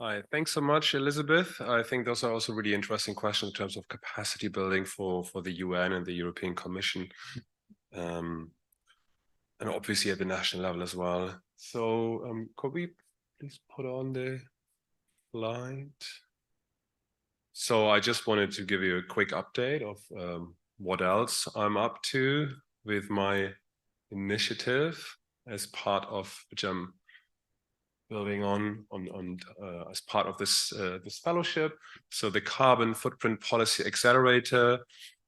Hi, thanks so much, Elizabeth. I think those are also really interesting questions in terms of capacity building for the UN and the European Commission, um, and obviously at the national level as well. So could we please put on the slide? So I just wanted to give you a quick update of what else I'm up to with my initiative as part of which I'm building on as part of this fellowship. So the Carbon Footprint Policy Accelerator.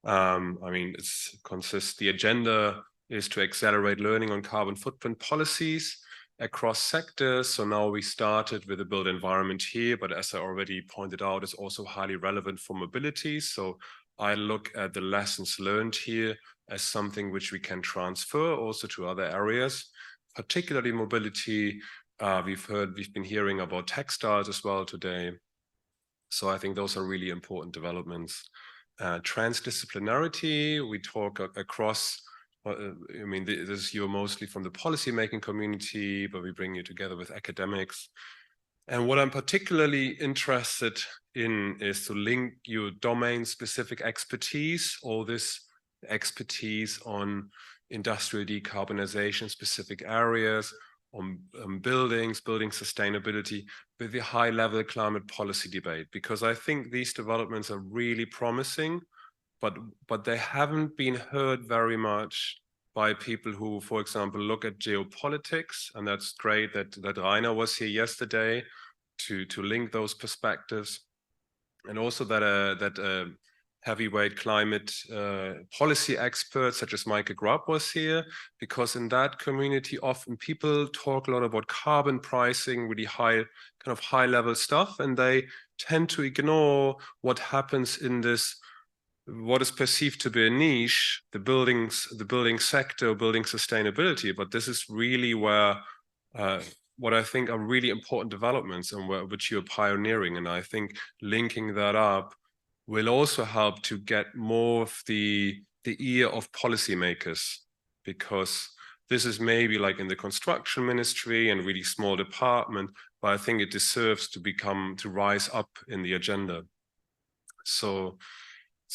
I mean, the agenda is to accelerate learning on carbon footprint policies across sectors. So now we started with the built environment here, but as I already pointed out, it's also highly relevant for mobility. So I look at the lessons learned here as something which we can transfer also to other areas, particularly mobility. We've been hearing about textiles as well today. So I think those are really important developments. Transdisciplinarity, we talk across, I mean, you're mostly from the policymaking community, but we bring you together with academics. And what I'm particularly interested in is to link your domain-specific expertise, all this expertise on industrial decarbonization, specific areas, on building sustainability with the high-level climate policy debate, because I think these developments are really promising, but they haven't been heard very much by people who, for example, look at geopolitics, and that's great that Rainer was here yesterday to link those perspectives, and also that heavyweight climate policy experts such as Michael Grubb was here, because in that community often people talk a lot about carbon pricing, really high level stuff, and they tend to ignore what happens in this, what is perceived to be a niche, the building sector, building sustainability. But this is really where what I think are really important developments and which you're pioneering. And I think linking that up will also help to get more of the ear of policymakers, because this is maybe like in the construction ministry and really small department, but I think it deserves to rise up in the agenda. So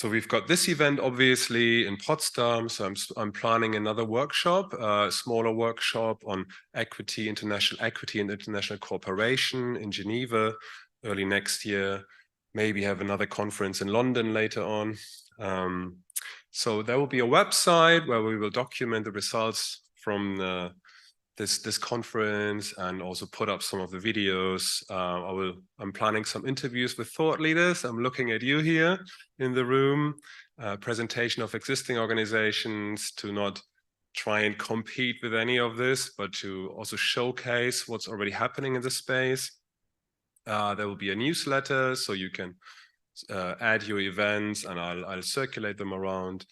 we've got this event obviously in Potsdam. So I'm planning another workshop, a smaller workshop on international equity and international cooperation in Geneva early next year. Maybe have another conference in London later on. So there will be a website where we will document the results from this conference and also put up some of the videos. I'm planning some interviews with thought leaders. I'm looking at you here in the room, presentation of existing organizations to not try and compete with any of this, but to also showcase what's already happening in the space. There will be a newsletter, so you can add your events and I'll circulate them around.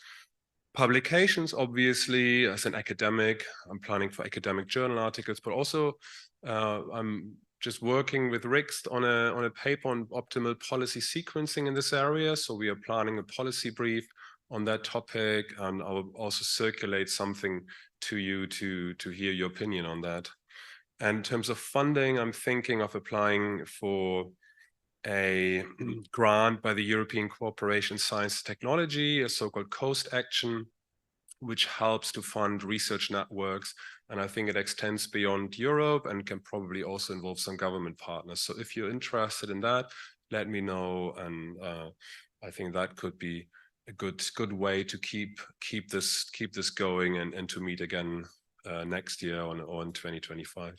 Publications, obviously, as an academic, I'm planning for academic journal articles, but also I'm just working with Rixt on a paper on optimal policy sequencing in this area. So we are planning a policy brief on that topic, and I'll also circulate something to you to hear your opinion on that. And in terms of funding, I'm thinking of applying for a grant by the European Cooperation Science Technology, a so-called COAST action, which helps to fund research networks. And I think it extends beyond Europe and can probably also involve some government partners. So if you're interested in that, let me know. And I think that could be a good way to keep this going and to meet again next year or in 2025.